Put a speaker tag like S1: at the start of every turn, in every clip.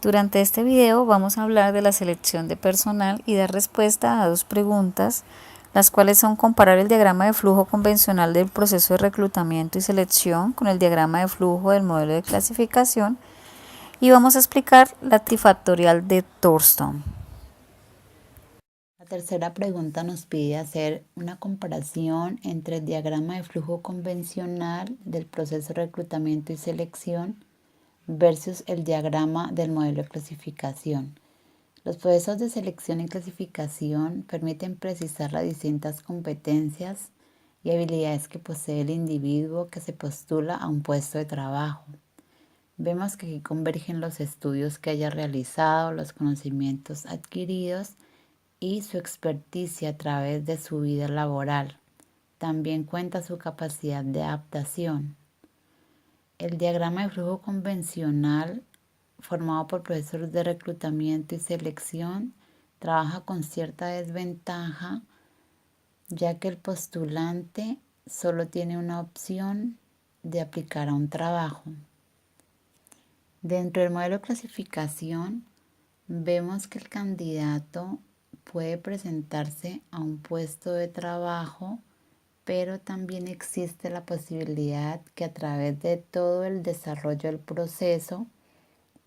S1: Durante este video vamos a hablar de la selección de personal y dar respuesta a dos preguntas, las cuales son comparar el diagrama de flujo convencional del proceso de reclutamiento y selección con el diagrama de flujo del modelo de clasificación, y vamos a explicar la trifactorial de Thurston.
S2: La tercera pregunta nos pide hacer una comparación entre el diagrama de flujo convencional del proceso de reclutamiento y selección versus el diagrama del modelo de clasificación. Los procesos de selección y clasificación permiten precisar las distintas competencias y habilidades que posee el individuo que se postula a un puesto de trabajo. Vemos que aquí convergen los estudios que haya realizado, los conocimientos adquiridos y su experticia a través de su vida laboral. También cuenta su capacidad de adaptación. El diagrama de flujo convencional, formado por procesos de reclutamiento y selección, trabaja con cierta desventaja, ya que el postulante solo tiene una opción de aplicar a un trabajo. Dentro del modelo de clasificación, vemos que el candidato puede presentarse a un puesto de trabajo, pero también existe la posibilidad que a través de todo el desarrollo del proceso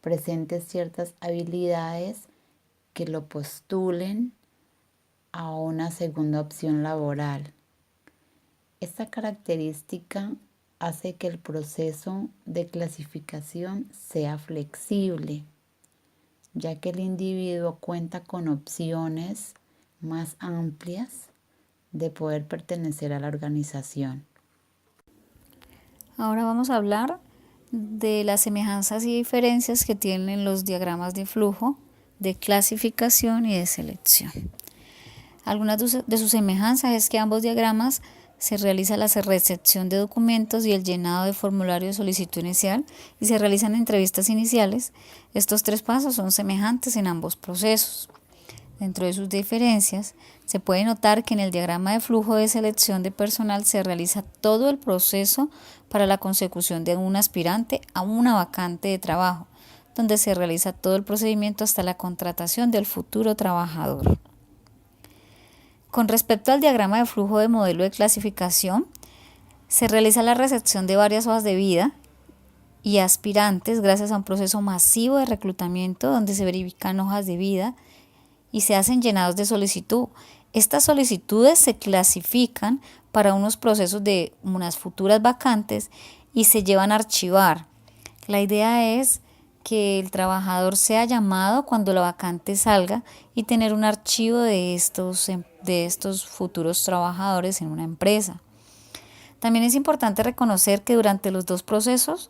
S2: presente ciertas habilidades que lo postulen a una segunda opción laboral. Esta característica hace que el proceso de clasificación sea flexible, ya que el individuo cuenta con opciones más amplias de poder pertenecer a la organización.
S1: Ahora vamos a hablar de las semejanzas y diferencias que tienen los diagramas de flujo, de clasificación y de selección. Algunas de sus semejanzas es que ambos diagramas se realiza la recepción de documentos y el llenado de formulario de solicitud inicial y se realizan entrevistas iniciales. Estos tres pasos son semejantes en ambos procesos. Dentro de sus diferencias, se puede notar que en el diagrama de flujo de selección de personal se realiza todo el proceso para la consecución de un aspirante a una vacante de trabajo, donde se realiza todo el procedimiento hasta la contratación del futuro trabajador. Con respecto al diagrama de flujo de modelo de clasificación, se realiza la recepción de varias hojas de vida y aspirantes gracias a un proceso masivo de reclutamiento donde se verifican hojas de vida y se hacen llenados de solicitud. Estas solicitudes se clasifican para unos procesos de unas futuras vacantes y se llevan a archivar. La idea es que el trabajador sea llamado cuando la vacante salga y tener un archivo de estos futuros trabajadores en una empresa. También es importante reconocer que durante los dos procesos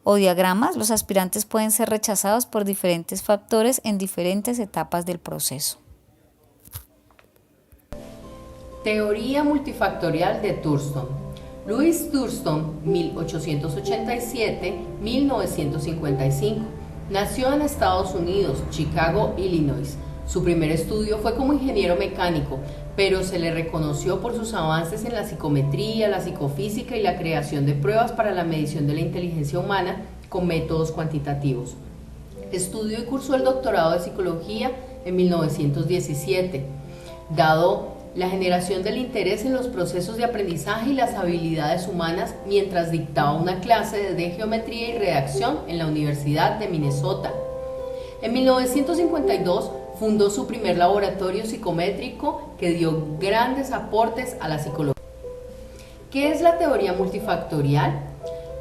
S1: o diagramas, los aspirantes pueden ser rechazados por diferentes factores en diferentes etapas del proceso.
S3: Teoría multifactorial de Thurston. Louis Thurston, 1887-1955, nació en Estados Unidos, Chicago, Illinois. Su primer estudio fue como ingeniero mecánico, pero se le reconoció por sus avances en la psicometría, la psicofísica y la creación de pruebas para la medición de la inteligencia humana con métodos cuantitativos. Estudió y cursó el doctorado de psicología en 1917, dado la generación del interés en los procesos de aprendizaje y las habilidades humanas mientras dictaba una clase de geometría y redacción en la Universidad de Minnesota. En 1952 fundó su primer laboratorio psicométrico que dio grandes aportes a la psicología. ¿Qué es la teoría multifactorial?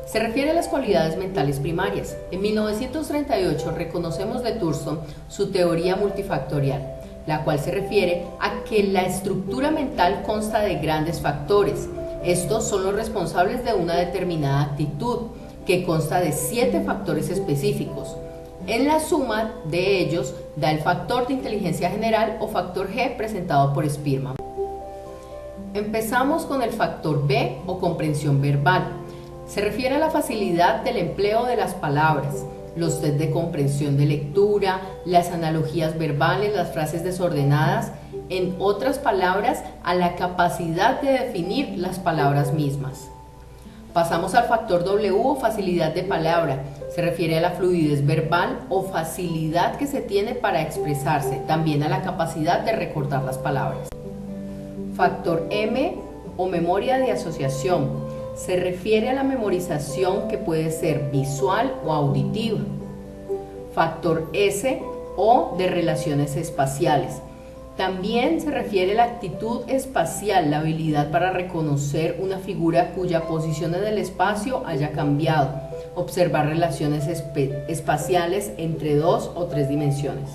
S3: Se refiere a las cualidades mentales primarias. En 1938 reconocemos de Thurston su teoría multifactorial, la cual se refiere a que la estructura mental consta de grandes factores. Estos son los responsables de una determinada actitud, que consta de 7 factores específicos. En la suma de ellos da el factor de inteligencia general o factor G presentado por Spearman. Empezamos con el factor B o comprensión verbal. Se refiere a la facilidad del empleo de las palabras, los test de comprensión de lectura, las analogías verbales, las frases desordenadas, en otras palabras, a la capacidad de definir las palabras mismas. Pasamos al factor W o facilidad de palabra. Se refiere a la fluidez verbal o facilidad que se tiene para expresarse, también a la capacidad de recordar las palabras. Factor M o memoria de asociación. Se refiere a la memorización que puede ser visual o auditiva. Factor S o de relaciones espaciales. También se refiere a la actitud espacial, la habilidad para reconocer una figura cuya posición en el espacio haya cambiado, observar relaciones espaciales entre 2 o 3 dimensiones.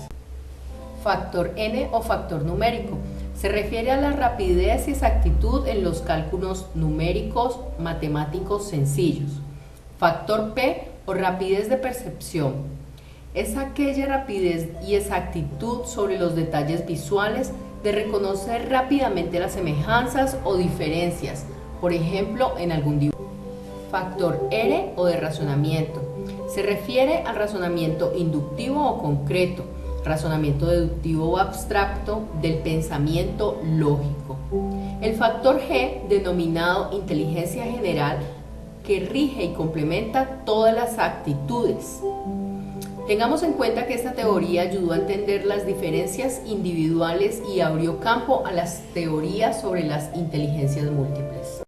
S3: Factor N o factor numérico. Se refiere a la rapidez y exactitud en los cálculos numéricos matemáticos sencillos. Factor P o rapidez de percepción. Es aquella rapidez y exactitud sobre los detalles visuales de reconocer rápidamente las semejanzas o diferencias, por ejemplo, en algún dibujo. Factor R o de razonamiento. Se refiere al razonamiento inductivo o concreto, razonamiento deductivo o abstracto del pensamiento lógico. El factor G, denominado inteligencia general, que rige y complementa todas las actitudes. Tengamos en cuenta que esta teoría ayudó a entender las diferencias individuales y abrió campo a las teorías sobre las inteligencias múltiples.